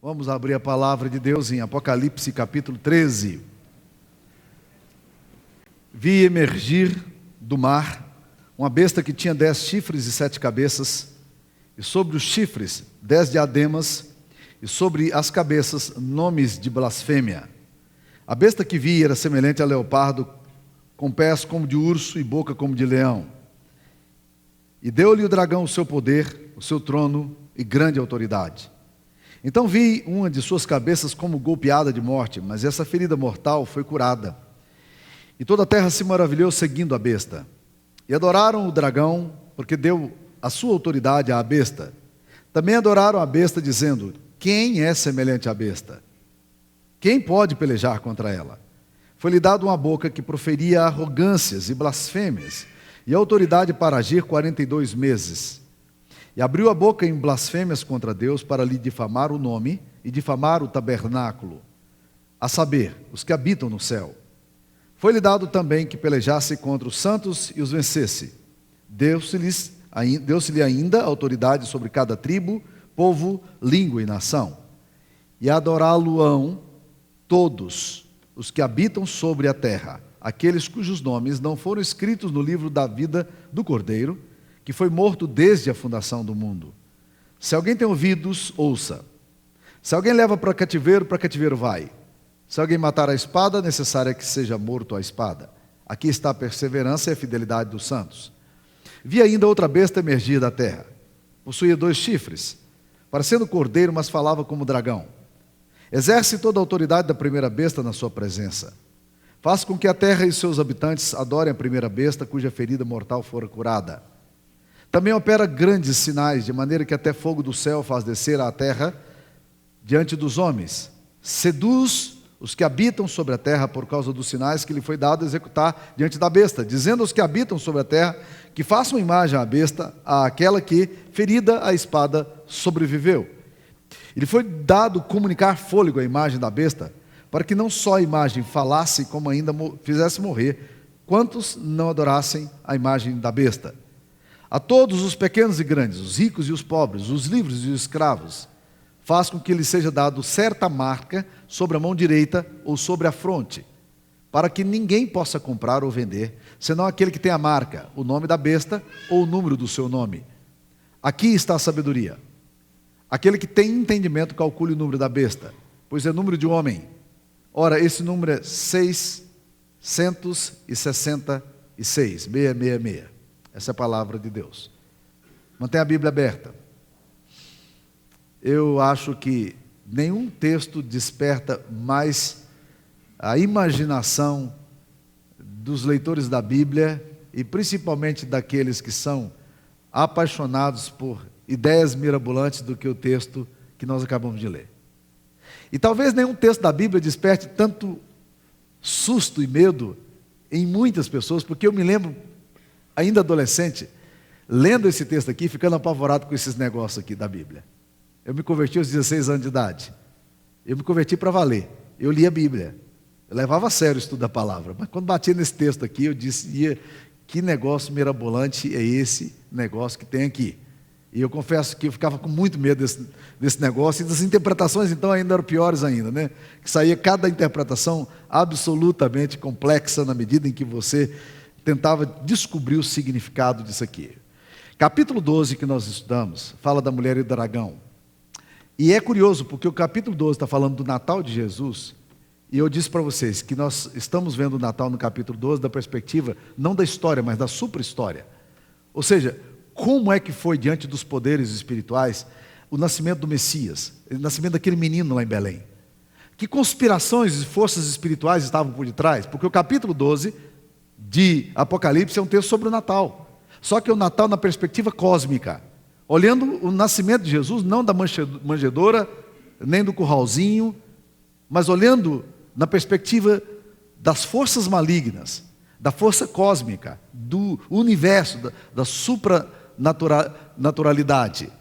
Vamos abrir a palavra de Deus em Apocalipse capítulo 13. Vi emergir do mar uma besta que tinha 10 chifres e 7 cabeças, e sobre os chifres 10 diademas, e sobre as cabeças nomes de blasfêmia. A besta que vi era semelhante a leopardo, com pés como de urso e boca como de leão. E deu-lhe o dragão o seu poder, o seu trono e grande autoridade. Então vi uma de suas cabeças como golpeada de morte, mas essa ferida mortal foi curada. E toda a terra se maravilhou seguindo a besta. E adoraram o dragão, porque deu a sua autoridade à besta. Também adoraram a besta, dizendo: quem é semelhante à besta? Quem pode pelejar contra ela? Foi-lhe dado uma boca que proferia arrogâncias e blasfêmias, e autoridade para agir 42 meses. E abriu a boca em blasfêmias contra Deus para lhe difamar o nome e difamar o tabernáculo, a saber, os que habitam no céu. Foi-lhe dado também que pelejasse contra os santos e os vencesse. Deu-se-lhe ainda autoridade sobre cada tribo, povo, língua e nação. E adorá-lo-ão todos os que habitam sobre a terra, aqueles cujos nomes não foram escritos no livro da vida do Cordeiro, que foi morto desde a fundação do mundo. Se alguém tem ouvidos, ouça. Se alguém leva para cativeiro vai. Se alguém matar a espada, é necessário que seja morto a espada. Aqui está a perseverança e a fidelidade dos santos. Vi ainda outra besta emergir da terra. Possuía 2 chifres, parecendo cordeiro, mas falava como dragão. Exerce toda a autoridade da primeira besta na sua presença. Faz com que a terra e seus habitantes adorem a primeira besta, cuja ferida mortal fora curada. Também opera grandes sinais, de maneira que até fogo do céu faz descer à terra diante dos homens. Seduz os que habitam sobre a terra por causa dos sinais que lhe foi dado executar diante da besta, dizendo aos que habitam sobre a terra que façam imagem à besta, àquela que, ferida a espada, sobreviveu. Lhe foi dado comunicar fôlego à imagem da besta, para que não só a imagem falasse, como ainda fizesse morrer quantos não adorassem a imagem da besta. A todos os pequenos e grandes, os ricos e os pobres, os livres e os escravos, faz com que lhe seja dado certa marca sobre a mão direita ou sobre a fronte, para que ninguém possa comprar ou vender, senão aquele que tem a marca, o nome da besta ou o número do seu nome. Aqui está a sabedoria. Aquele que tem entendimento calcule o número da besta, pois é número de homem. Ora, esse número é 666, 666. Essa é a palavra de Deus. Mantenha a Bíblia aberta. Eu acho que nenhum texto desperta mais a imaginação dos leitores da Bíblia, e principalmente daqueles que são apaixonados por ideias mirabolantes, do que o texto que nós acabamos de ler. E talvez nenhum texto da Bíblia desperte tanto susto e medo em muitas pessoas, porque eu me lembro, ainda adolescente, lendo esse texto aqui, ficando apavorado com esses negócios aqui da Bíblia. Eu me converti aos 16 anos de idade. Eu me converti para valer. Eu li a Bíblia. Eu levava a sério o estudo da palavra. Mas quando batia nesse texto aqui, eu disse: que negócio mirabolante é esse negócio que tem aqui? E eu confesso que eu ficava com muito medo desse negócio. E das interpretações, então, ainda eram piores ainda, né? Que saía cada interpretação absolutamente complexa na medida em que você tentava descobrir o significado disso aqui. Capítulo 12 que nós estudamos, fala da mulher e do dragão. E é curioso, porque o capítulo 12 está falando do Natal de Jesus, e eu disse para vocês que nós estamos vendo o Natal no capítulo 12 da perspectiva, não da história, mas da supra-história. Ou seja, como é que foi diante dos poderes espirituais o nascimento do Messias, o nascimento daquele menino lá em Belém. Que conspirações e forças espirituais estavam por detrás? Porque o capítulo 12 de Apocalipse é um texto sobre o Natal, só que o Natal na perspectiva cósmica, olhando o nascimento de Jesus, não da manjedoura, nem do curralzinho, mas olhando na perspectiva das forças malignas, da força cósmica, do universo, da supranaturalidade.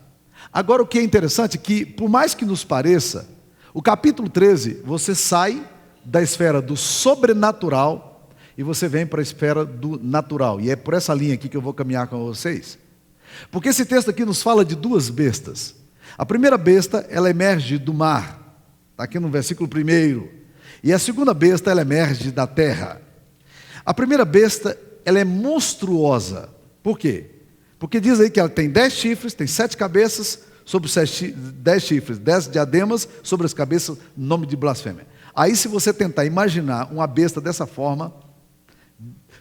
Agora, o que é interessante é que, por mais que nos pareça, o capítulo 13, você sai da esfera do sobrenatural e você vem para a esfera do natural. E é por essa linha aqui que eu vou caminhar com vocês. Porque esse texto aqui nos fala de 2 bestas. A primeira besta, ela emerge do mar, está aqui no versículo 1. E a segunda besta, ela emerge da terra. A primeira besta, ela é monstruosa. Por quê? Porque diz aí que ela tem 10 chifres, tem 7 cabeças, sobre os 10 chifres, 10 diademas sobre as cabeças, nome de blasfêmia. Aí, se você tentar imaginar uma besta dessa forma,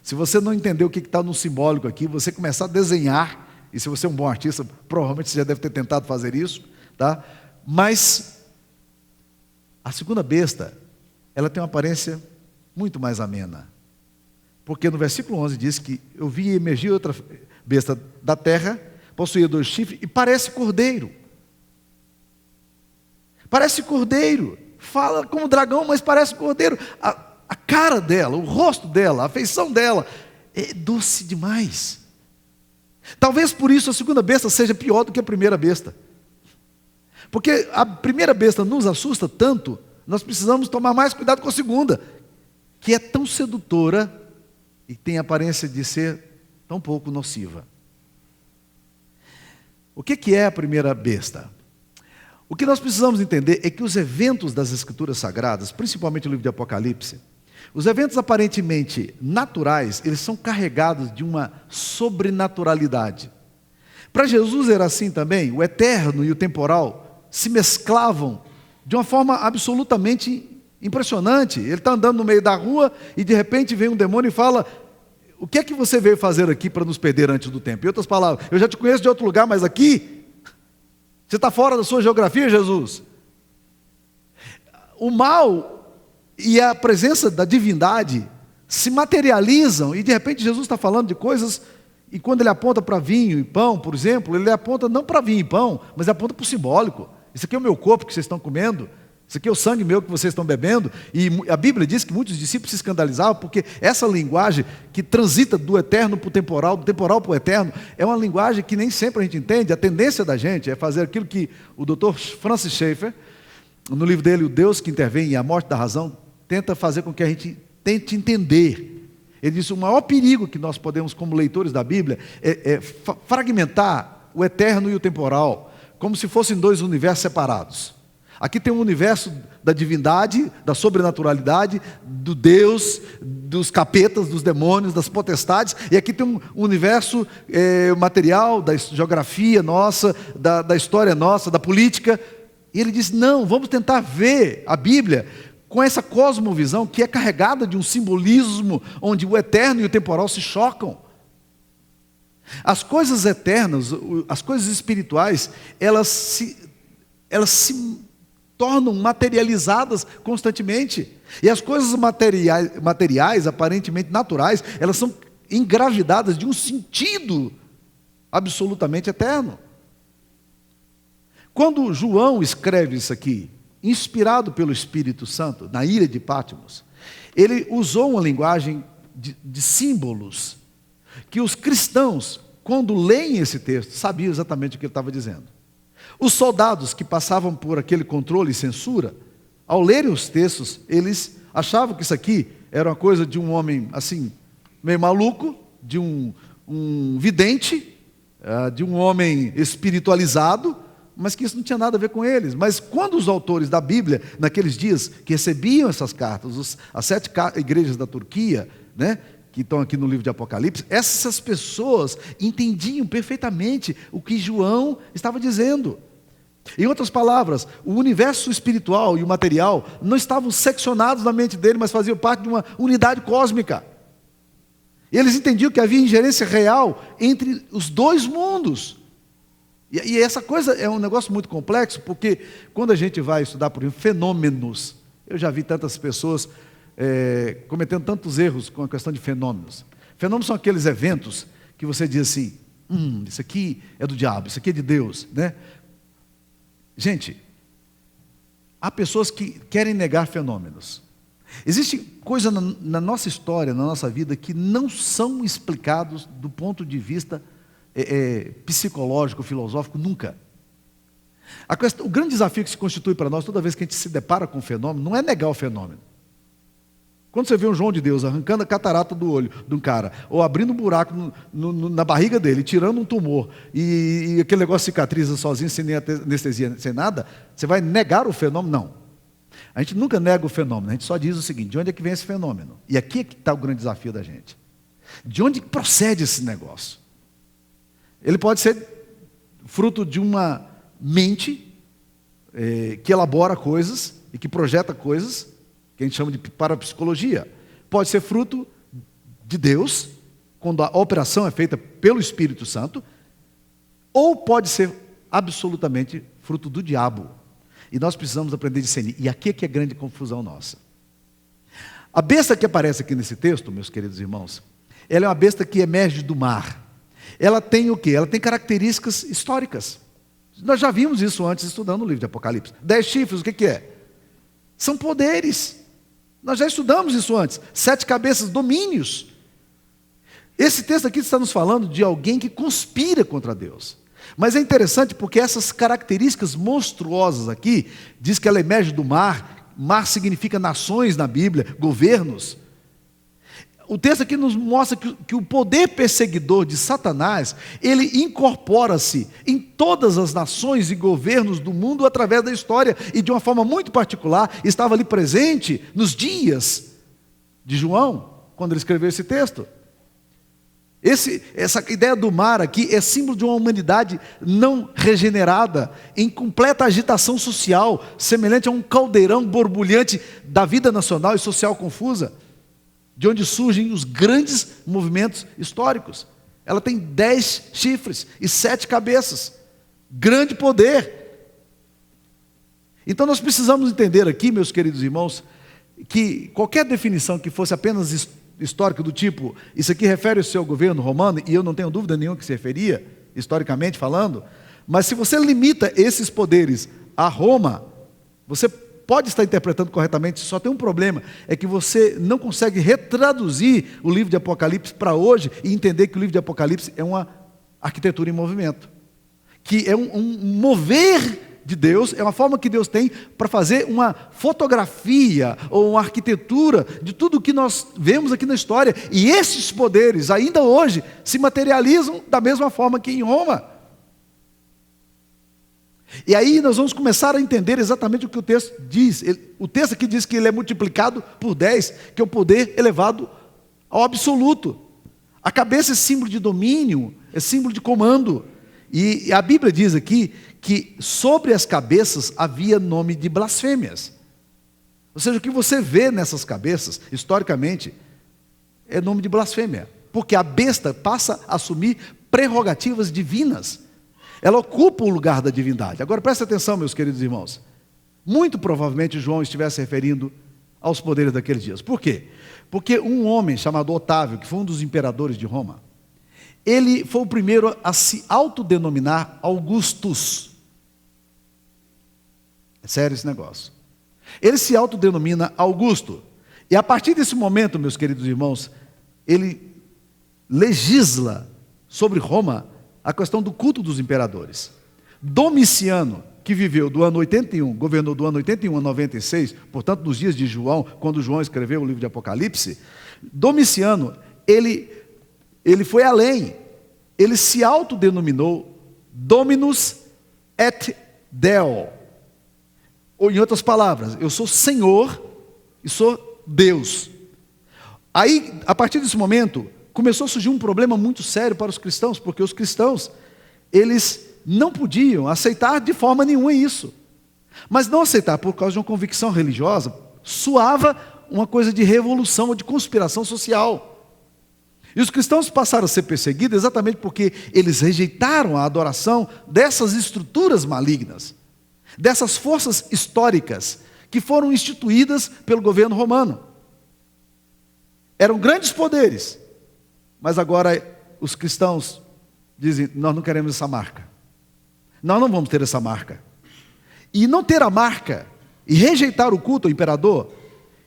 se você não entender o que está no simbólico aqui, você começar a desenhar, e se você é um bom artista, provavelmente você já deve ter tentado fazer isso, tá? Mas a segunda besta, ela tem uma aparência muito mais amena. Porque no versículo 11 diz que eu vi emergir outra besta da terra, possuía 2 chifres e parece cordeiro. Parece cordeiro. Fala como dragão, mas parece cordeiro. A cara dela, o rosto dela, a feição dela é doce demais. Talvez por isso a segunda besta seja pior do que a primeira besta. Porque a primeira besta nos assusta tanto, nós precisamos tomar mais cuidado com a segunda, que é tão sedutora e tem a aparência de ser tão pouco nociva. O que é a primeira besta? O que nós precisamos entender é que os eventos das Escrituras Sagradas, principalmente o livro de Apocalipse, os eventos aparentemente naturais, eles são carregados de uma sobrenaturalidade. Para Jesus era assim também, o eterno e o temporal se mesclavam de uma forma absolutamente impressionante. Ele está andando no meio da rua e de repente vem um demônio e fala: o que é que você veio fazer aqui para nos perder antes do tempo? Em outras palavras, eu já te conheço de outro lugar, mas aqui, você está fora da sua geografia, Jesus? O mal e a presença da divindade se materializam, e de repente Jesus está falando de coisas, e quando ele aponta para vinho e pão, por exemplo, ele aponta não para vinho e pão, mas ele aponta para o simbólico. Isso aqui é o meu corpo que vocês estão comendo, isso aqui é o sangue meu que vocês estão bebendo. E a Bíblia diz que muitos discípulos se escandalizavam, porque essa linguagem que transita do eterno para o temporal, do temporal para o eterno, é uma linguagem que nem sempre a gente entende. A tendência da gente é fazer aquilo que o Dr. Francis Schaeffer, no livro dele, O Deus que Intervém e a Morte da Razão, tenta fazer com que a gente tente entender. Ele diz: o maior perigo que nós podemos, como leitores da Bíblia, é fragmentar o eterno e o temporal, como se fossem 2 universos separados. Aqui tem um universo da divindade, da sobrenaturalidade, do Deus, dos capetas, dos demônios, das potestades, e aqui tem um universo material, da geografia nossa, da história nossa, da política. E ele diz: não, vamos tentar ver a Bíblia com essa cosmovisão que é carregada de um simbolismo onde o eterno e o temporal se chocam. As coisas eternas, as coisas espirituais, elas se tornam materializadas constantemente. E as coisas materiais, aparentemente naturais, elas são engravidadas de um sentido absolutamente eterno. Quando João escreve isso aqui, inspirado pelo Espírito Santo, na ilha de Patmos, ele usou uma linguagem de símbolos, que os cristãos, quando leem esse texto, sabiam exatamente o que ele estava dizendo. Os soldados que passavam por aquele controle e censura, ao lerem os textos, eles achavam que isso aqui era uma coisa de um homem assim, meio maluco, de um vidente, de um homem espiritualizado, mas que isso não tinha nada a ver com eles. Mas quando os autores da Bíblia, naqueles dias, que recebiam essas cartas, as 7 igrejas da Turquia, né, que estão aqui no livro de Apocalipse, essas pessoas entendiam perfeitamente o que João estava dizendo. Em outras palavras, o universo espiritual e o material não estavam seccionados na mente dele, mas faziam parte de uma unidade cósmica. Eles entendiam que havia ingerência real entre os 2 mundos. E essa coisa é um negócio muito complexo, porque quando a gente vai estudar, por exemplo, fenômenos, eu já vi tantas pessoas cometendo tantos erros com a questão de fenômenos. Fenômenos são aqueles eventos que você diz assim: isso aqui é do diabo, isso aqui é de Deus, né? Gente, há pessoas que querem negar fenômenos. Existe coisa na nossa história, na nossa vida, que não são explicados do ponto de vista psicológico, filosófico, nunca. O grande desafio que se constitui para nós, toda vez que a gente se depara com um fenômeno, não é negar o fenômeno. Quando você vê um João de Deus arrancando a catarata do olho de um cara, ou abrindo um buraco na barriga dele, tirando um tumor, e aquele negócio cicatriza sozinho, sem nem anestesia, sem nada, você vai negar o fenômeno? Não. A gente nunca nega o fenômeno, a gente só diz o seguinte: de onde é que vem esse fenômeno? E aqui é que está o grande desafio da gente. De onde procede esse negócio? Ele pode ser fruto de uma mente que elabora coisas e que projeta coisas, que a gente chama de parapsicologia. Pode ser fruto de Deus, quando a operação é feita pelo Espírito Santo, ou pode ser absolutamente fruto do diabo. E nós precisamos aprender a discernir. E aqui é que é a grande confusão nossa. A besta que aparece aqui nesse texto, meus queridos irmãos, ela é uma besta que emerge do mar. Ela tem o quê? Ela tem características históricas. Nós já vimos isso antes estudando o livro de Apocalipse. 10 chifres, o que é? São poderes. Nós já estudamos isso antes. 7 cabeças, domínios. Esse texto aqui está nos falando de alguém que conspira contra Deus. Mas é interessante porque essas características monstruosas aqui, diz que ela emerge do mar. Mar significa nações na Bíblia, governos. O texto aqui nos mostra que o poder perseguidor de Satanás, ele incorpora-se em todas as nações e governos do mundo através da história, e de uma forma muito particular, estava ali presente nos dias de João, quando ele escreveu esse texto. Essa ideia do mar aqui é símbolo de uma humanidade não regenerada, em completa agitação social, semelhante a um caldeirão borbulhante da vida nacional e social confusa, de onde surgem os grandes movimentos históricos. Ela tem 10 chifres e 7 cabeças. Grande poder. Então nós precisamos entender aqui, meus queridos irmãos, que qualquer definição que fosse apenas histórica, do tipo, isso aqui refere-se ao governo romano, e eu não tenho dúvida nenhuma que se referia, historicamente falando, mas se você limita esses poderes a Roma, você pode estar interpretando corretamente, só tem um problema, é que você não consegue retraduzir o livro de Apocalipse para hoje e entender que o livro de Apocalipse é uma arquitetura em movimento, que é um mover de Deus, é uma forma que Deus tem para fazer uma fotografia ou uma arquitetura de tudo o que nós vemos aqui na história, e esses poderes ainda hoje se materializam da mesma forma que em Roma. E aí nós vamos começar a entender exatamente o que o texto diz. O texto aqui diz que ele é multiplicado por 10, que é o poder elevado ao absoluto. A cabeça é símbolo de domínio, é símbolo de comando. E a Bíblia diz aqui que sobre as cabeças havia nome de blasfêmias. Ou seja, o que você vê nessas cabeças, historicamente, é nome de blasfêmia. Porque a besta passa a assumir prerrogativas divinas. Ela ocupa o lugar da divindade. Agora presta atenção, meus queridos irmãos. Muito provavelmente João estivesse se referindo aos poderes daqueles dias. Por quê? Porque um homem chamado Otávio, que foi um dos imperadores de Roma, ele foi o primeiro a se autodenominar Augustus. É sério esse negócio. Ele se autodenomina Augusto. E a partir desse momento, meus queridos irmãos, ele legisla sobre Roma a questão do culto dos imperadores. Domiciano, que viveu do ano 81, governou do ano 81 a 96, portanto nos dias de João, quando João escreveu o livro de Apocalipse, Domiciano, ele foi além, ele se autodenominou Dominus et Deo, ou em outras palavras, eu sou Senhor e sou Deus. Aí, a partir desse momento, começou a surgir um problema muito sério para os cristãos, porque os cristãos, eles não podiam aceitar de forma nenhuma isso. Mas não aceitar por causa de uma convicção religiosa, soava uma coisa de revolução ou de conspiração social. E os cristãos passaram a ser perseguidos exatamente porque eles rejeitaram a adoração dessas estruturas malignas, dessas forças históricas que foram instituídas pelo governo romano. Eram grandes poderes, mas agora os cristãos dizem, nós não queremos essa marca. Nós não vamos ter essa marca. E não ter a marca, e rejeitar o culto ao imperador,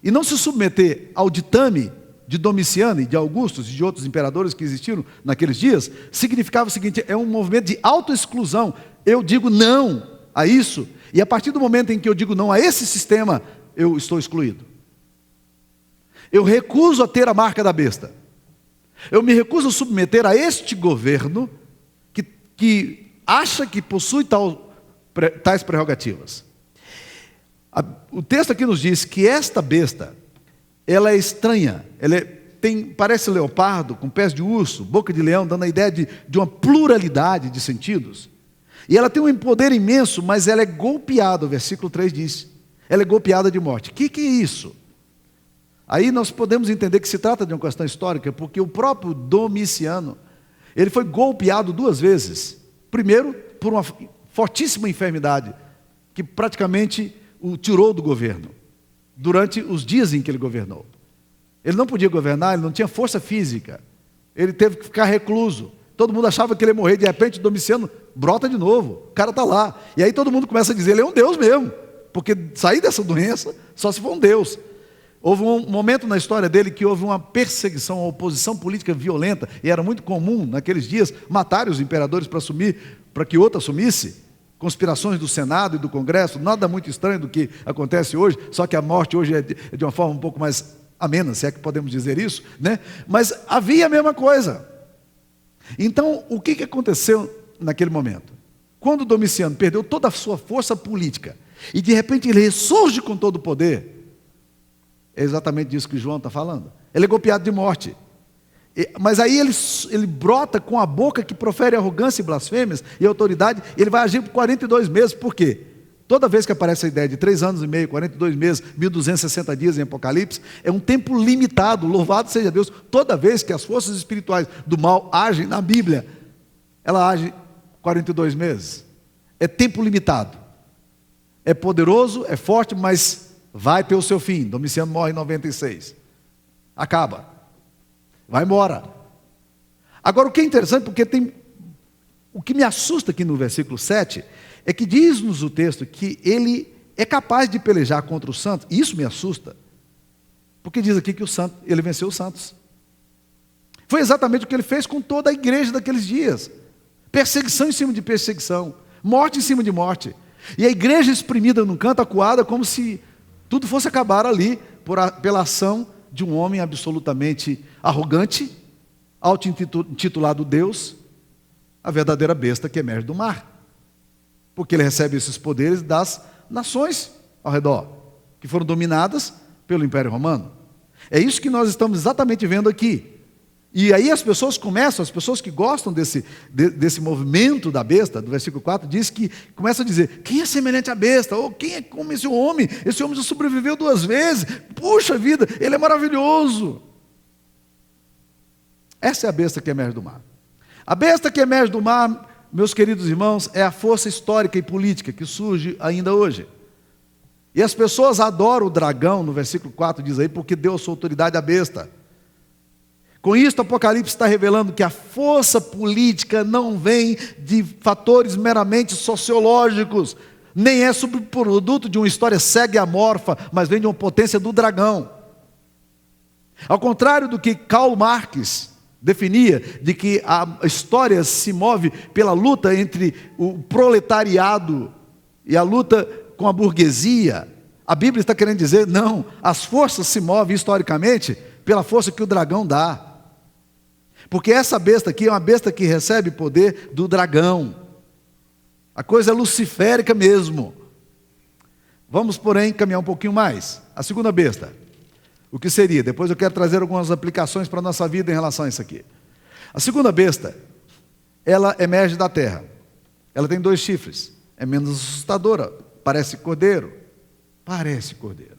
e não se submeter ao ditame de Domiciano e de Augustus e de outros imperadores que existiram naqueles dias, significava o seguinte, é um movimento de autoexclusão. Eu digo não a isso, e a partir do momento em que eu digo não a esse sistema, eu estou excluído. Eu recuso a ter a marca da besta. Eu me recuso a submeter a este governo que acha que possui tais prerrogativas. O texto aqui nos diz que esta besta, ela é estranha, parece leopardo, com pés de urso, boca de leão, dando a ideia de uma pluralidade de sentidos. E ela tem um poder imenso, mas ela é golpeada, o versículo 3 diz. Ela é golpeada de morte. O que é isso? Aí nós podemos entender que se trata de uma questão histórica, porque o próprio Domiciano, ele foi golpeado 2 vezes. Primeiro, por uma fortíssima enfermidade, que praticamente o tirou do governo, durante os dias em que ele governou. Ele não podia governar, ele não tinha força física, ele teve que ficar recluso. Todo mundo achava que ele ia morrer, de repente Domiciano brota de novo, o cara está lá. E aí todo mundo começa a dizer, ele é um Deus mesmo, porque sair dessa doença só se for um Deus. Houve um momento na história dele que houve uma perseguição, uma oposição política violenta, e era muito comum naqueles dias matarem os imperadores para que outro assumisse. Conspirações do Senado e do Congresso, nada muito estranho do que acontece hoje, só que a morte hoje é de uma forma um pouco mais amena, se é que podemos dizer isso, né? Mas havia a mesma coisa. Então, o que aconteceu naquele momento? Quando Domiciano perdeu toda a sua força política, e de repente ele ressurge com todo o poder, é exatamente disso que João está falando. Ele é golpeado de morte. Mas aí ele brota com a boca que profere arrogância e blasfêmias e autoridade, e ele vai agir por 42 meses. Por quê? Toda vez que aparece a ideia de 3 anos e meio, 42 meses, 1260 dias em Apocalipse, é um tempo limitado, louvado seja Deus. Toda vez que as forças espirituais do mal agem na Bíblia, ela age 42 meses. É tempo limitado. É poderoso, é forte, mas vai ter o seu fim. Domiciano morre em 96. Acaba. Vai embora. Agora o que é interessante, porque o que me assusta aqui no versículo 7, é que diz-nos o texto que ele é capaz de pelejar contra os santos. E isso me assusta. Porque diz aqui que ele venceu os santos. Foi exatamente o que ele fez com toda a igreja daqueles dias. Perseguição em cima de perseguição. Morte em cima de morte. E a igreja exprimida num canto, acuada, como se tudo fosse acabar ali, pela ação de um homem absolutamente arrogante, auto-intitulado Deus, a verdadeira besta que emerge do mar. Porque ele recebe esses poderes das nações ao redor, que foram dominadas pelo Império Romano. É isso que nós estamos exatamente vendo aqui. E aí as pessoas que gostam desse movimento da besta, do versículo 4, diz que começam a dizer, quem é semelhante à besta? Ou quem é como esse homem? Esse homem já sobreviveu 2 vezes. Puxa vida, ele é maravilhoso. Essa é a besta que emerge do mar. A besta que emerge do mar, meus queridos irmãos, é a força histórica e política que surge ainda hoje. E as pessoas adoram o dragão, no versículo 4 diz aí, porque deu a sua autoridade à besta. Com isso, o Apocalipse está revelando que a força política não vem de fatores meramente sociológicos, nem é subproduto de uma história cega e amorfa, mas vem de uma potência do dragão. Ao contrário do que Karl Marx definia, de que a história se move pela luta entre o proletariado e a luta com a burguesia, a Bíblia está querendo dizer, não, as forças se movem historicamente pela força que o dragão dá. Porque essa besta aqui é uma besta que recebe poder do dragão. A coisa é luciférica mesmo. Vamos, porém, caminhar um pouquinho mais. A segunda besta. O que seria? Depois eu quero trazer algumas aplicações para a nossa vida em relação a isso aqui. A segunda besta, ela emerge da terra. Ela tem 2 chifres. É menos assustadora. Parece cordeiro. Parece cordeiro.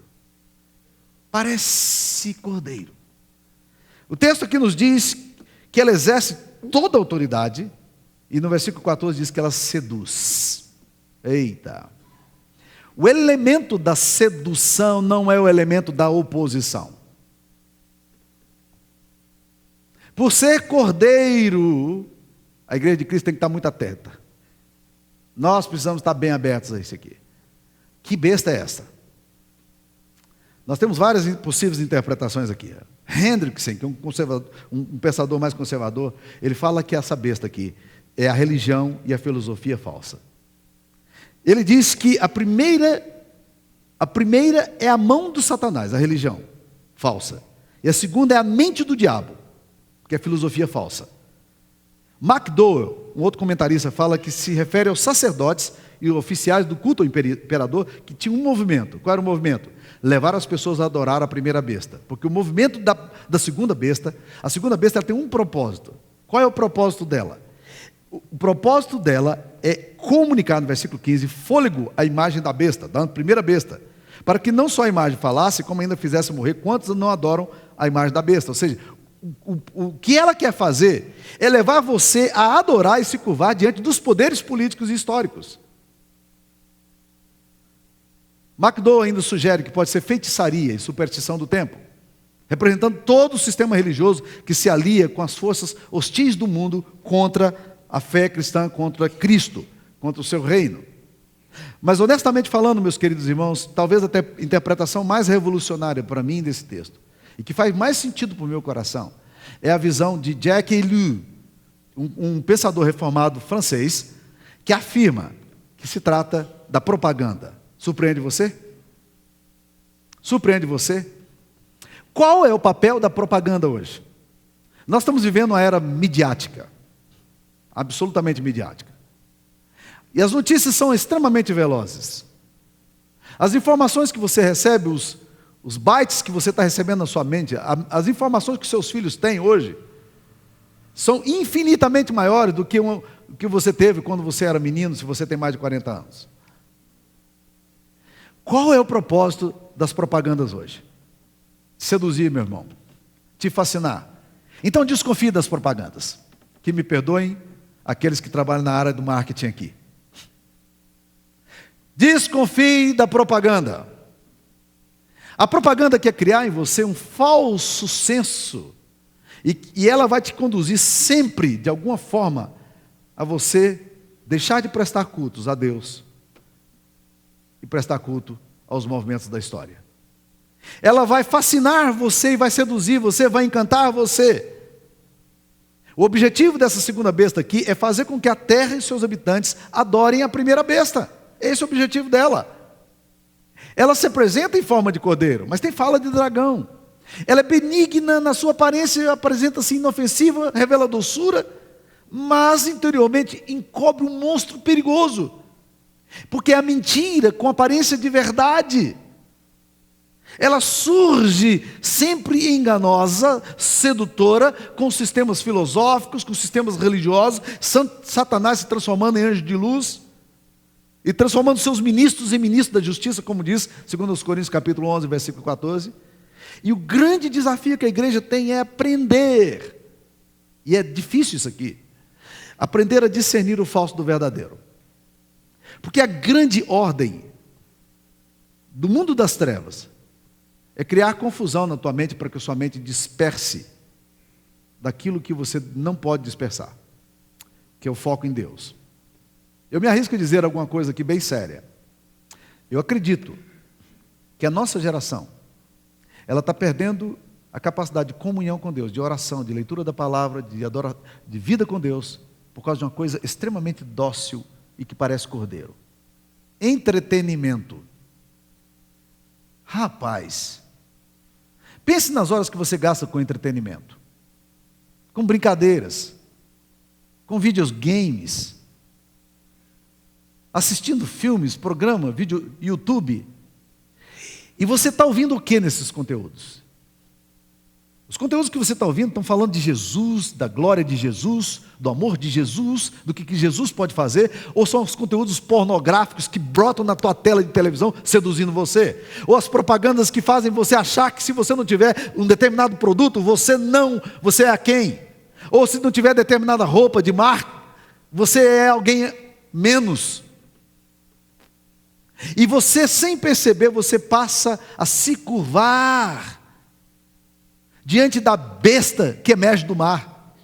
Parece cordeiro. O texto aqui nos diz que ela exerce toda a autoridade, e no versículo 14 diz que ela seduz. Eita! O elemento da sedução não é o elemento da oposição. Por ser cordeiro, a igreja de Cristo tem que estar muito atenta. Nós precisamos estar bem abertos a isso aqui. Que besta é essa? Nós temos várias possíveis interpretações aqui. Hendrickson, que é um pensador mais conservador, ele fala que essa besta aqui é a religião e a filosofia falsa. Ele diz que a primeira é a mão do Satanás, a religião falsa. E a segunda é a mente do diabo, que é filosofia falsa. McDowell, um outro comentarista, fala que se refere aos sacerdotes e oficiais do culto ao imperador que tinham um movimento. Qual era o movimento? Levar as pessoas a adorar a primeira besta. Porque o movimento da segunda besta, a segunda besta ela tem um propósito. Qual é o propósito dela? O propósito dela é comunicar, no versículo 15, fôlego à imagem da besta, da primeira besta, para que não só a imagem falasse, como ainda fizesse morrer quantos não adoram a imagem da besta. Ou seja, o que ela quer fazer é levar você a adorar e se curvar diante dos poderes políticos e históricos. McDowell ainda sugere que pode ser feitiçaria e superstição do tempo, representando todo o sistema religioso que se alia com as forças hostis do mundo contra a fé cristã, contra Cristo, contra o seu reino. Mas honestamente falando, meus queridos irmãos, talvez até a interpretação mais revolucionária para mim desse texto, e que faz mais sentido para o meu coração, é a visão de Jacques Ellul, um pensador reformado francês, que afirma que se trata da propaganda. Surpreende você? Surpreende você? Qual é o papel da propaganda hoje? Nós estamos vivendo uma era midiática, absolutamente midiática. E as notícias são extremamente velozes. As informações que você recebe, os bytes que você está recebendo na sua mente, as informações que seus filhos têm hoje, são infinitamente maiores do que o que você teve quando você era menino, se você tem mais de 40 anos. Qual é o propósito das propagandas hoje? Seduzir, meu irmão, te fascinar. Então desconfie das propagandas. Que me perdoem aqueles que trabalham na área do marketing aqui. Desconfie da propaganda. A propaganda quer criar em você um falso senso, e ela vai te conduzir sempre, de alguma forma, a você deixar de prestar cultos a Deus e prestar culto aos movimentos da história. Ela vai fascinar você e vai seduzir você, vai encantar você. O objetivo dessa segunda besta aqui é fazer com que a terra e seus habitantes adorem a primeira besta. Esse é o objetivo dela. Ela se apresenta em forma de cordeiro, mas tem fala de dragão. Ela é benigna na sua aparência, apresenta-se inofensiva, revela doçura, mas interiormente encobre um monstro perigoso, porque é a mentira com aparência de verdade. Ela surge sempre enganosa, sedutora, com sistemas filosóficos, com sistemas religiosos, Satanás se transformando em anjo de luz, e transformando seus ministros em ministros da justiça, como diz 2 Coríntios capítulo 11, versículo 14. E o grande desafio que a igreja tem é aprender, e é difícil isso aqui, aprender a discernir o falso do verdadeiro. Porque a grande ordem do mundo das trevas é criar confusão na tua mente para que a sua mente disperse daquilo que você não pode dispersar, que é o foco em Deus. Eu me arrisco a dizer alguma coisa aqui bem séria. Eu acredito que a nossa geração, ela está perdendo a capacidade de comunhão com Deus, de oração, de leitura da palavra, de vida com Deus, por causa de uma coisa extremamente dócil e que parece cordeiro. Entretenimento. Rapaz, pense nas horas que você gasta com entretenimento, com brincadeiras, com videogames, assistindo filmes, programa, vídeo, YouTube. E você está ouvindo o que nesses conteúdos? Os conteúdos que você está ouvindo estão falando de Jesus, da glória de Jesus, do amor de Jesus, do que Jesus pode fazer, ou são os conteúdos pornográficos que brotam na tua tela de televisão seduzindo você? Ou as propagandas que fazem você achar que se você não tiver um determinado produto, você é a quem? Ou se não tiver determinada roupa de marca, você é alguém menos. E você, sem perceber, você passa a se curvar diante da besta que emerge do mar,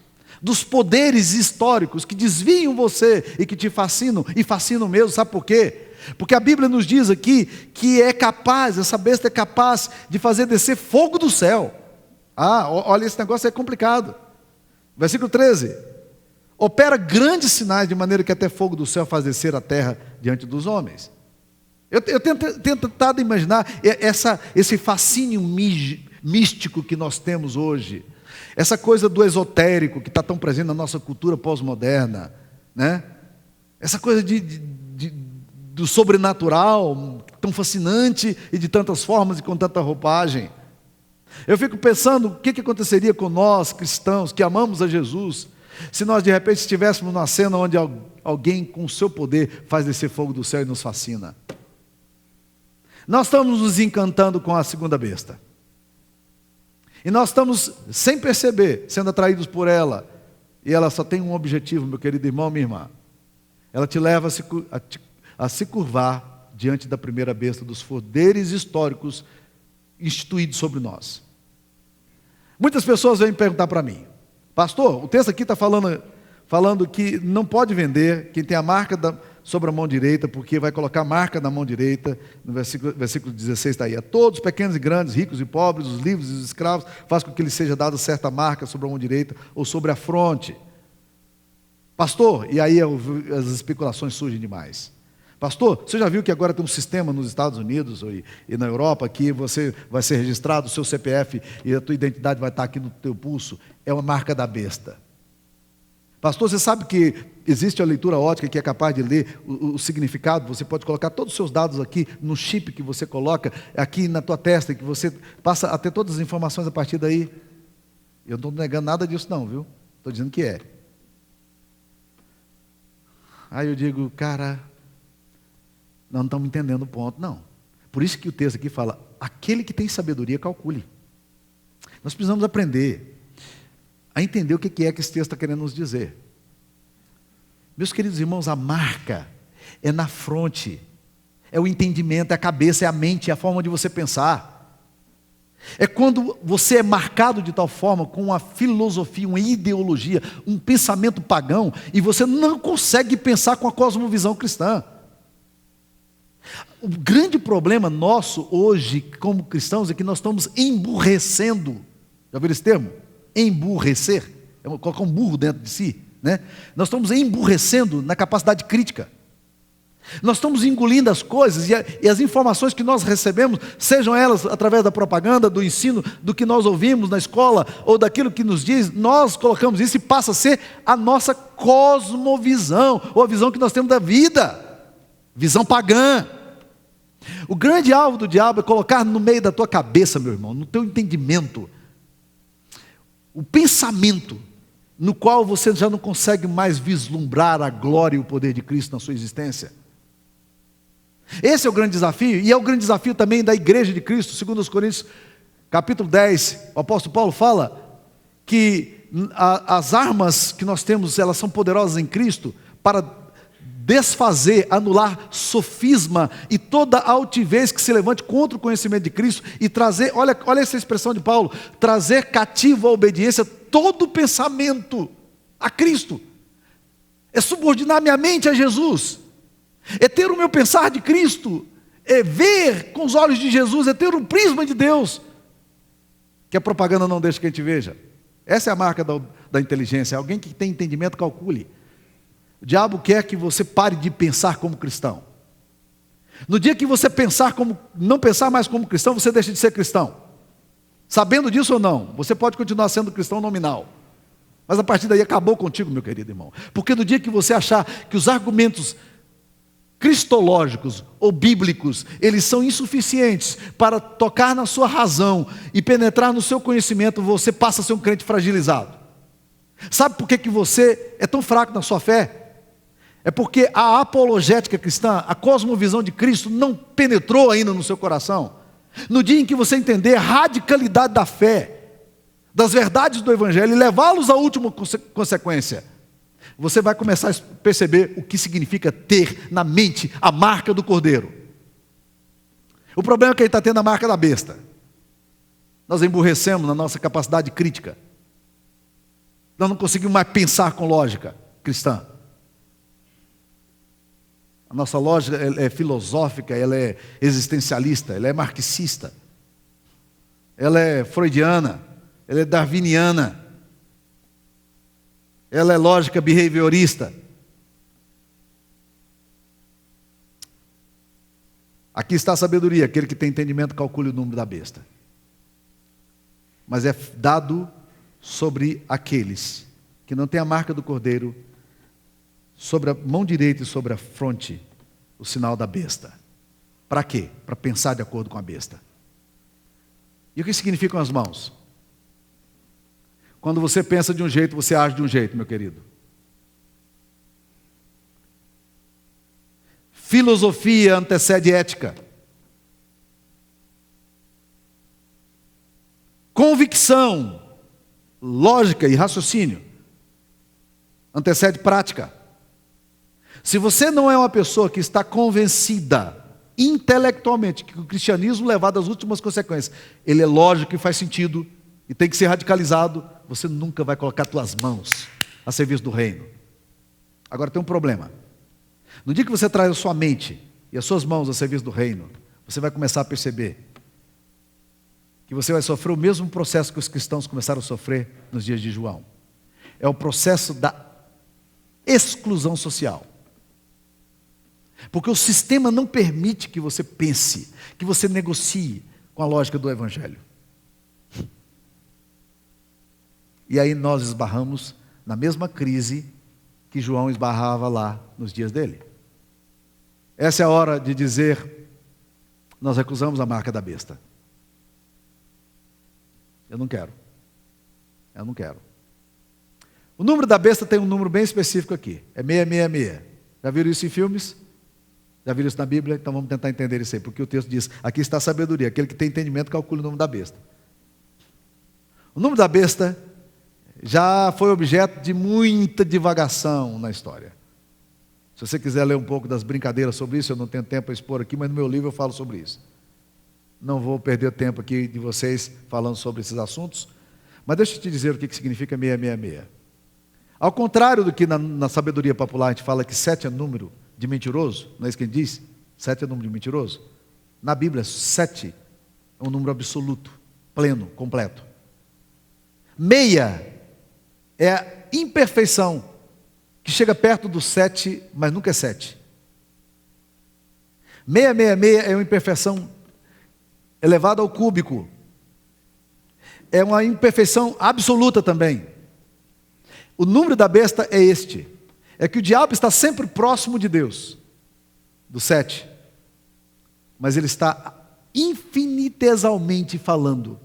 dos poderes históricos que desviam você e que te fascinam, e fascinam mesmo. Sabe por quê? Porque a Bíblia nos diz aqui que essa besta é capaz de fazer descer fogo do céu. Olha, esse negócio é complicado. Versículo 13: opera grandes sinais, de maneira que até fogo do céu faz descer a terra diante dos homens. Eu tenho tentado imaginar esse fascínio místico que nós temos hoje, essa coisa do esotérico que está tão presente na nossa cultura pós-moderna, né? Essa coisa do sobrenatural, tão fascinante e de tantas formas e com tanta roupagem. Eu fico pensando o que aconteceria com nós, cristãos, que amamos a Jesus, se nós de repente estivéssemos numa cena onde alguém com o seu poder faz descer fogo do céu e nos fascina. Nós estamos nos encantando com a segunda besta. E nós estamos, sem perceber, sendo atraídos por ela. E ela só tem um objetivo, meu querido irmão, minha irmã. Ela te leva a se curvar diante da primeira besta, dos poderes históricos instituídos sobre nós. Muitas pessoas vêm perguntar para mim: pastor, o texto aqui está falando que não pode vender quem tem a marca sobre a mão direita, porque vai colocar a marca na mão direita. No versículo 16 está aí: a todos, pequenos e grandes, ricos e pobres, os livres e os escravos, faz com que lhes seja dada certa marca sobre a mão direita ou sobre a fronte. Pastor, e aí as especulações surgem demais. Pastor, você já viu que agora tem um sistema nos Estados Unidos e na Europa que você vai ser registrado, o seu CPF e a tua identidade vai estar aqui no teu pulso? É uma marca da besta. Pastor, você sabe que existe a leitura ótica que é capaz de ler o significado? Você pode colocar todos os seus dados aqui no chip que você coloca aqui na tua testa, que você passa a ter todas as informações a partir daí. Eu não estou negando nada disso não, viu? Estou dizendo que é. Aí eu digo, cara, nós não estamos entendendo o ponto, não. Por isso que o texto aqui fala: aquele que tem sabedoria, calcule. Nós precisamos aprender a entender o que é que esse texto está querendo nos dizer. Meus queridos irmãos, a marca é na fronte, é o entendimento, é a cabeça, é a mente, é a forma de você pensar. É quando você é marcado de tal forma com uma filosofia, uma ideologia, um pensamento pagão, e você não consegue pensar com a cosmovisão cristã. O grande problema nosso hoje, como cristãos, é que nós estamos emburrecendo. Já ouviram esse termo? Emburrecer. É colocar um burro dentro de si, né? Nós estamos emburrecendo na capacidade crítica. Nós estamos engolindo as coisas e as informações que nós recebemos, sejam elas através da propaganda, do ensino, do que nós ouvimos na escola, ou daquilo que nos diz, nós colocamos isso e passa a ser a nossa cosmovisão, ou a visão que nós temos da vida, visão pagã. O grande alvo do diabo é colocar no meio da tua cabeça, meu irmão, no teu entendimento, o pensamento no qual você já não consegue mais vislumbrar a glória e o poder de Cristo na sua existência. Esse é o grande desafio, e é o grande desafio também da igreja de Cristo. Segundo os Coríntios, capítulo 10, o apóstolo Paulo fala que as armas que nós temos, elas são poderosas em Cristo para desfazer, anular sofisma e toda altivez que se levante contra o conhecimento de Cristo e trazer, olha essa expressão de Paulo, trazer cativo à obediência todo pensamento a Cristo. É subordinar minha mente a Jesus. É ter o meu pensar de Cristo, é ver com os olhos de Jesus, é ter um prisma de Deus, que a propaganda não deixa que a gente veja. Essa é a marca da inteligência. Alguém que tem entendimento, calcule. O diabo quer que você pare de pensar como cristão. No dia que você não pensar mais como cristão, você deixa de ser cristão. Sabendo disso ou não, você pode continuar sendo cristão nominal, mas a partir daí acabou contigo, meu querido irmão. Porque no dia que você achar que os argumentos cristológicos ou bíblicos, eles são insuficientes para tocar na sua razão e penetrar no seu conhecimento, você passa a ser um crente fragilizado. Sabe por que você é tão fraco na sua fé? É porque a apologética cristã, a cosmovisão de Cristo não penetrou ainda no seu coração. No dia em que você entender a radicalidade da fé, das verdades do Evangelho e levá-los à última consequência, você vai começar a perceber o que significa ter na mente a marca do Cordeiro. O problema é que ele está tendo a marca da besta. Nós emburrecemos na nossa capacidade crítica. Nós não conseguimos mais pensar com lógica cristã. A nossa lógica é filosófica, ela é existencialista, ela é marxista, ela é freudiana, ela é darwiniana, ela é lógica behaviorista. Aqui está a sabedoria: aquele que tem entendimento calcule o número da besta. mas é dado sobre aqueles que não têm a marca do cordeiro, sobre a mão direita e sobre a fronte, o sinal da besta. Para quê? Para pensar de acordo com a besta. E o que significam as mãos? Quando você pensa de um jeito, você age de um jeito, meu querido. Filosofia antecede ética. Convicção, lógica e raciocínio antecede prática. Se você não é uma pessoa que está convencida intelectualmente que o cristianismo, levado às últimas consequências, ele é lógico e faz sentido e tem que ser radicalizado, você nunca vai colocar suas mãos a serviço do reino. Agora tem um problema. No dia que você traz a sua mente e as suas mãos a serviço do reino, você vai começar a perceber que você vai sofrer o mesmo processo que os cristãos começaram a sofrer nos dias de João. É o processo da exclusão social. Porque o sistema não permite que você pense, que você negocie com a lógica do Evangelho. E aí nós esbarramos na mesma crise que João esbarrava lá nos dias dele. Essa é a hora de dizer, nós recusamos a marca da besta. Eu não quero. Eu não quero. O número da besta tem um número bem específico aqui. É 666. Já viram isso em filmes? Já viram isso na Bíblia? Então vamos tentar entender isso aí. Porque o texto diz, aqui está a sabedoria. Aquele que tem entendimento calcule o número da besta. O número da besta já foi objeto de muita divagação na história. Se você quiser ler um pouco das brincadeiras sobre isso, eu não tenho tempo para expor aqui, mas no meu livro eu falo sobre isso. Não vou perder tempo aqui de vocês falando sobre esses assuntos, mas deixa eu te dizer o que significa 666. Ao contrário do que na sabedoria popular a gente fala que 7 é número de mentiroso, não é isso que a gente diz? 7 é número de mentiroso. Na Bíblia, 7 é um número absoluto, pleno, completo. 6 é a imperfeição, que chega perto do 7, mas nunca é 7. 666 é uma imperfeição elevada ao cúbico. É uma imperfeição absoluta também. O número da besta é este. É que o diabo está sempre próximo de Deus, do 7. Mas ele está infinitesimamente falando,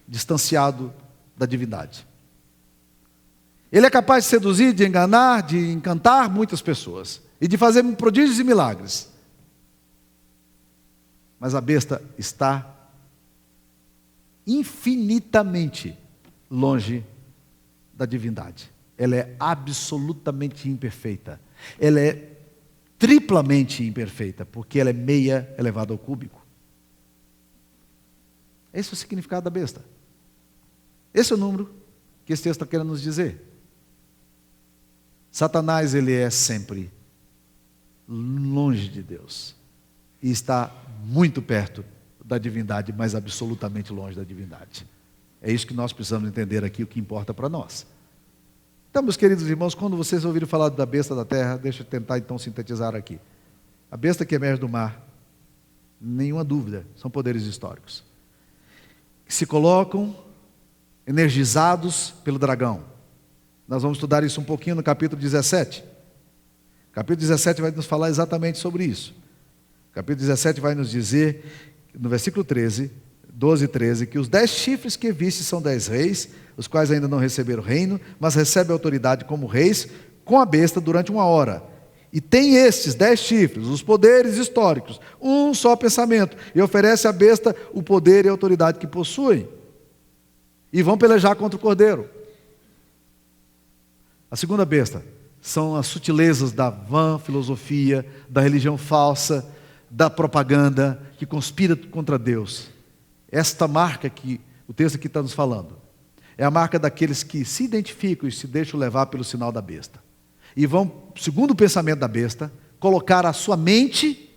distanciado da divindade. Ele é capaz de seduzir, de enganar, de encantar muitas pessoas. E de fazer prodígios e milagres. Mas a besta está infinitamente longe da divindade. Ela é absolutamente imperfeita. Ela é triplamente imperfeita, porque ela é 6 elevado ao cúbico. Esse é o significado da besta. Esse é o número que esse texto está querendo nos dizer. Satanás, ele é sempre longe de Deus. E está muito perto da divindade, mas absolutamente longe da divindade. É isso que nós precisamos entender aqui, o que importa para nós. Então, meus queridos irmãos, quando vocês ouviram falar da besta da terra, deixa eu tentar então sintetizar aqui. A besta que emerge do mar, nenhuma dúvida, são poderes históricos. Que se colocam energizados pelo dragão. Nós vamos estudar isso um pouquinho no capítulo 17. O capítulo 17 vai nos falar exatamente sobre isso. O capítulo 17 vai nos dizer, no versículo 13, 12 e 13, que os 10 chifres que viste são 10 reis, os quais ainda não receberam reino, mas recebem autoridade como reis com a besta durante 1 hora. E tem estes 10 chifres, os poderes históricos, um só pensamento, e oferece à besta o poder e a autoridade que possuem. E vão pelejar contra o cordeiro. A segunda besta são as sutilezas da vã filosofia, da religião falsa, da propaganda que conspira contra Deus. Esta marca que o texto aqui está nos falando é a marca daqueles que se identificam e se deixam levar pelo sinal da besta. E vão, segundo o pensamento da besta, colocar a sua mente,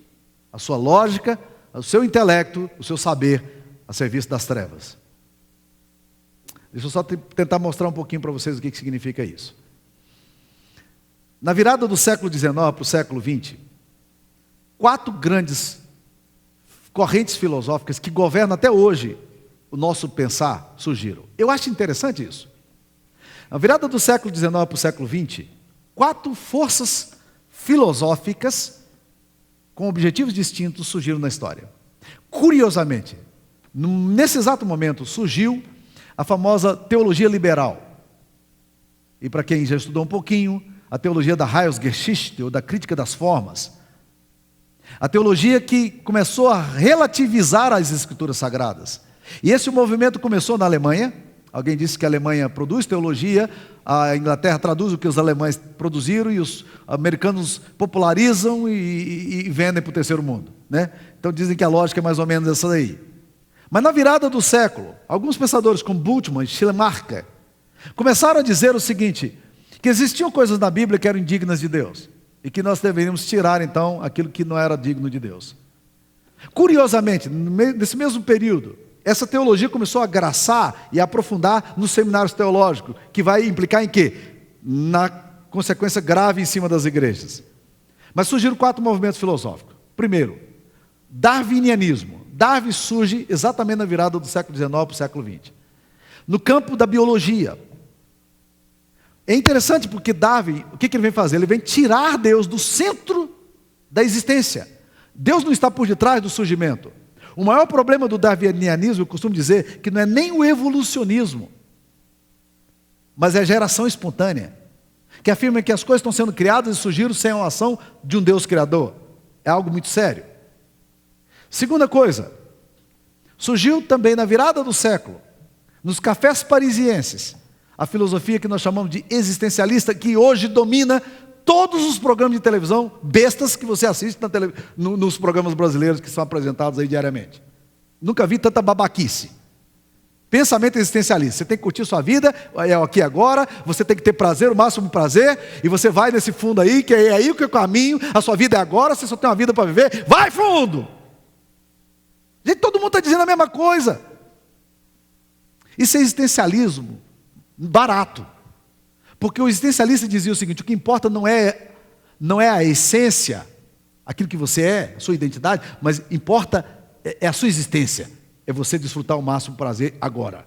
a sua lógica, o seu intelecto, o seu saber a serviço das trevas. Deixa eu só tentar mostrar um pouquinho para vocês o que significa isso. Na virada do século XIX para o século XX, 4 grandes correntes filosóficas que governam até hoje o nosso pensar surgiram. Eu acho interessante isso. Na virada do século XIX para o século XX, 4 forças filosóficas com objetivos distintos surgiram na história. Curiosamente, nesse exato momento surgiu a famosa teologia liberal. E para quem já estudou um pouquinho, a teologia da Heilsgeschichte, ou da crítica das formas. A teologia que começou a relativizar as escrituras sagradas. E esse movimento começou na Alemanha. Alguém disse que a Alemanha produz teologia, a Inglaterra traduz o que os alemães produziram e os americanos popularizam e vendem para o terceiro mundo, né? Então dizem que a lógica é mais ou menos essa daí. Mas na virada do século, alguns pensadores como Bultmann e Schleiermacher começaram a dizer o seguinte, que existiam coisas na Bíblia que eram indignas de Deus e que nós deveríamos tirar então aquilo que não era digno de Deus. Curiosamente, nesse mesmo período, essa teologia começou a graçar e a aprofundar nos seminários teológicos, que vai implicar em quê? Na consequência grave em cima das igrejas. Mas surgiram 4 movimentos filosóficos. Primeiro, darwinianismo. Darwin surge exatamente na virada do século XIX para o século XX. No campo da biologia. É interessante porque Darwin, o que ele vem fazer? Ele vem tirar Deus do centro da existência. Deus não está por detrás do surgimento. O maior problema do darwinianismo, eu costumo dizer, que não é nem o evolucionismo, mas é a geração espontânea, que afirma que as coisas estão sendo criadas e surgiram sem a ação de um Deus criador. É algo muito sério. Segunda coisa, surgiu também na virada do século, nos cafés parisienses, a filosofia que nós chamamos de existencialista, que hoje domina todos os programas de televisão bestas que você assiste nos programas brasileiros que são apresentados aí diariamente. Nunca vi tanta babaquice. Pensamento existencialista. Você tem que curtir sua vida, é aqui agora, você tem que ter prazer, o máximo prazer, e você vai nesse fundo aí, que é aí que é o caminho, a sua vida é agora, você só tem uma vida para viver, vai fundo! Gente, todo mundo está dizendo a mesma coisa. Isso é existencialismo barato. Porque o existencialista dizia o seguinte, o que importa não é a essência, aquilo que você é, a sua identidade, mas importa é a sua existência, é você desfrutar o máximo prazer agora.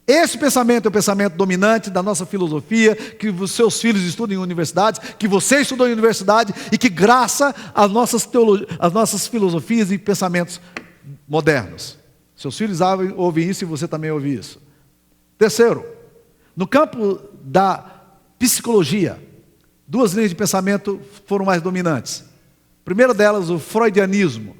Esse pensamento é o pensamento dominante da nossa filosofia, que os seus filhos estudam em universidades, que você estudou em universidade e que graça às nossas filosofias e pensamentos modernos. Seus filhos ouvem isso e você também ouve isso. Terceiro, no campo da psicologia, 2 linhas de pensamento foram mais dominantes. A primeira delas, o freudianismo,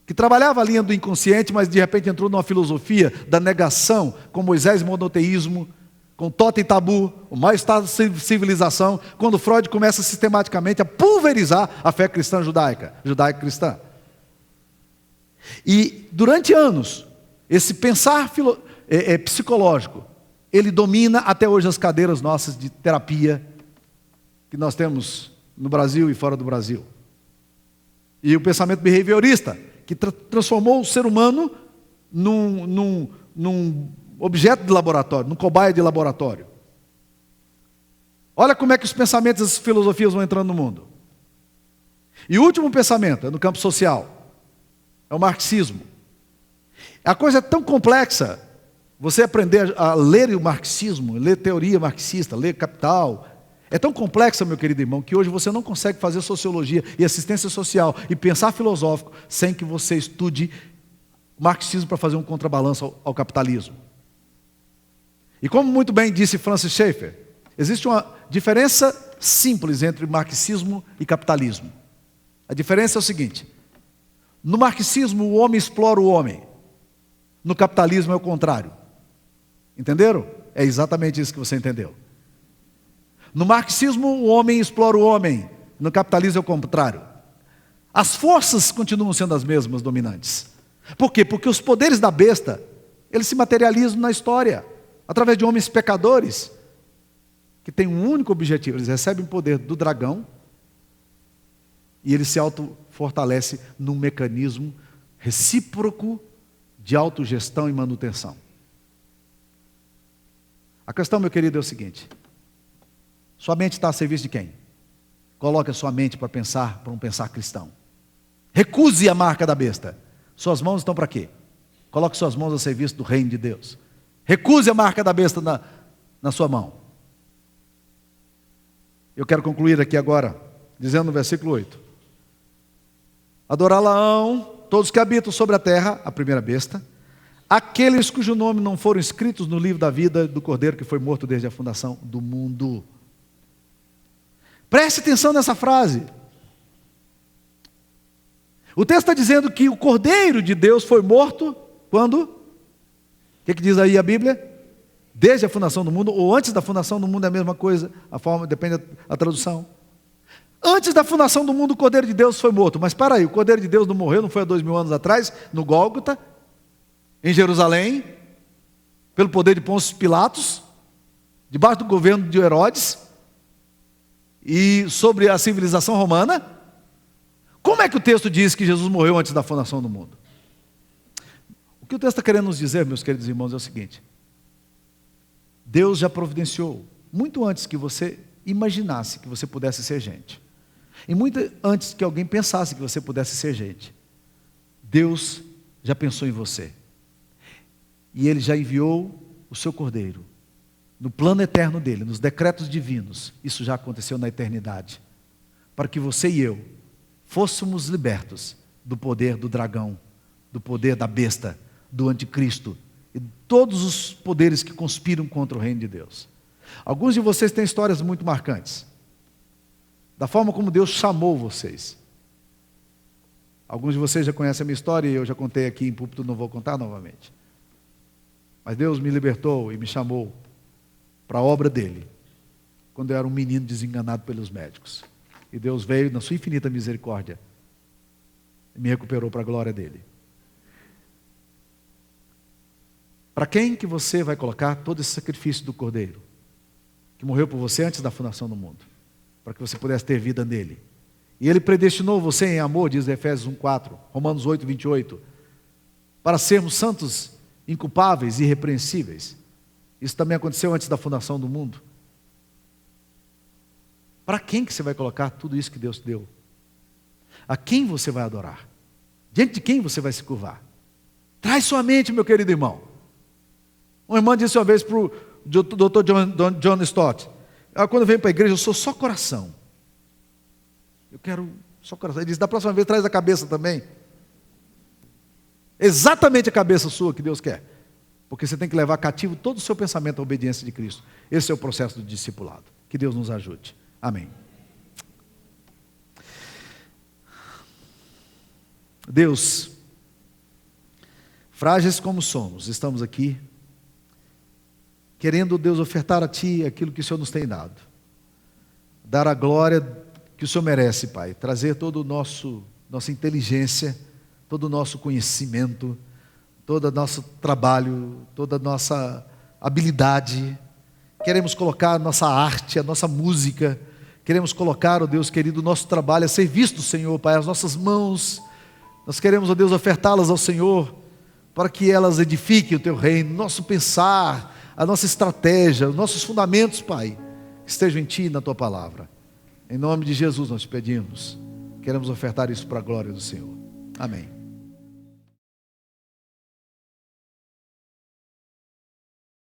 que trabalhava a linha do inconsciente, mas de repente entrou numa filosofia da negação, com Moisés e monoteísmo, com totem e tabu, o mau estado de civilização, quando Freud começa sistematicamente a pulverizar a fé cristã judaico-cristã. E durante anos, esse pensar psicológico, ele domina até hoje as cadeiras nossas de terapia que nós temos no Brasil e fora do Brasil. E o pensamento behaviorista, que transformou o ser humano num objeto de laboratório, num cobaia de laboratório. Olha como é que os pensamentos e as filosofias vão entrando no mundo. E o último pensamento é no campo social, é o marxismo. A coisa é tão complexa. Você aprender a ler o marxismo, ler teoria marxista, ler Capital, é tão complexa, meu querido irmão, que hoje você não consegue fazer sociologia e assistência social e pensar filosófico sem que você estude marxismo para fazer um contrabalanço ao capitalismo. E como muito bem disse Francis Schaeffer, existe uma diferença simples entre marxismo e capitalismo. A diferença é o seguinte, no marxismo o homem explora o homem, no capitalismo é o contrário. Entenderam? É exatamente isso que você entendeu. No marxismo, o homem explora o homem. No capitalismo é o contrário. As forças continuam sendo as mesmas dominantes. Por quê? Porque os poderes da besta, eles se materializam na história, através de homens pecadores, que têm um único objetivo. Eles recebem o poder do dragão e ele se auto-fortalece num mecanismo recíproco de autogestão e manutenção. A questão, meu querido, é o seguinte. Sua mente está a serviço de quem? Coloque a sua mente para um pensar cristão. Recuse a marca da besta. Suas mãos estão para quê? Coloque suas mãos a serviço do reino de Deus. Recuse a marca da besta na sua mão. Eu quero concluir aqui agora, dizendo no versículo 8: adorá-la-ão todos que habitam sobre a terra, a primeira besta, aqueles cujo nome não foram escritos no livro da vida do Cordeiro que foi morto desde a fundação do mundo. Preste atenção nessa frase. O texto está dizendo que o Cordeiro de Deus foi morto quando? O que diz aí a Bíblia? Desde a fundação do mundo, ou antes da fundação do mundo é a mesma coisa, a forma, depende da tradução. Antes da fundação do mundo, o Cordeiro de Deus foi morto. Mas para aí, o Cordeiro de Deus não morreu, não foi há 2000 anos atrás, no Gólgota, em Jerusalém, pelo poder de Pôncio Pilatos, debaixo do governo de Herodes, e sobre a civilização romana? Como é que o texto diz que Jesus morreu antes da fundação do mundo? O que o texto está querendo nos dizer, meus queridos irmãos, é o seguinte: Deus já providenciou, muito antes que você imaginasse que você pudesse ser gente, e muito antes que alguém pensasse que você pudesse ser gente, Deus já pensou em você, e Ele já enviou o seu Cordeiro, no plano eterno dEle, nos decretos divinos. Isso já aconteceu na eternidade, para que você e eu fôssemos libertos do poder do dragão, do poder da besta, do anticristo, e todos os poderes que conspiram contra o reino de Deus. Alguns de vocês têm histórias muito marcantes, da forma como Deus chamou vocês. Alguns de vocês já conhecem a minha história, e eu já contei aqui em púlpito, não vou contar novamente. Mas Deus me libertou e me chamou para a obra dEle, quando eu era um menino desenganado pelos médicos. E Deus veio, na sua infinita misericórdia, e me recuperou para a glória dEle. Para quem que você vai colocar todo esse sacrifício do Cordeiro, que morreu por você antes da fundação do mundo, para que você pudesse ter vida nele? E Ele predestinou você em amor, diz Efésios 1,4, Romanos 8, 28, para sermos santos, inculpáveis e irrepreensíveis. Isso também aconteceu antes da fundação do mundo. Para quem que você vai colocar tudo isso que Deus te deu? A quem você vai adorar? Diante de quem você vai se curvar? Traz sua mente, meu querido irmão. Uma irmã disse uma vez para o Dr. John Stott: quando eu venho para a igreja eu sou só coração. Eu quero só coração. Ele disse: da próxima vez traz a cabeça também. Exatamente a cabeça sua que Deus quer. Porque você tem que levar cativo todo o seu pensamento à obediência de Cristo. Esse é o processo do discipulado. Que Deus nos ajude. Amém. Deus, frágeis como somos, estamos aqui, querendo, Deus, ofertar a Ti aquilo que o Senhor nos tem dado. Dar a glória que o Senhor merece, Pai. Trazer todo o nossa inteligência, todo o nosso conhecimento, todo o nosso trabalho, toda a nossa habilidade. Queremos colocar a nossa arte, a nossa música. Queremos colocar, ó Deus querido, o nosso trabalho a serviço do Senhor, Pai, as nossas mãos. Nós queremos, ó Deus, ofertá-las ao Senhor, para que elas edifiquem o Teu reino, nosso pensar, a nossa estratégia, os nossos fundamentos, Pai, estejam em Ti e na Tua palavra. Em nome de Jesus nós te pedimos. Queremos ofertar isso para a glória do Senhor. Amém.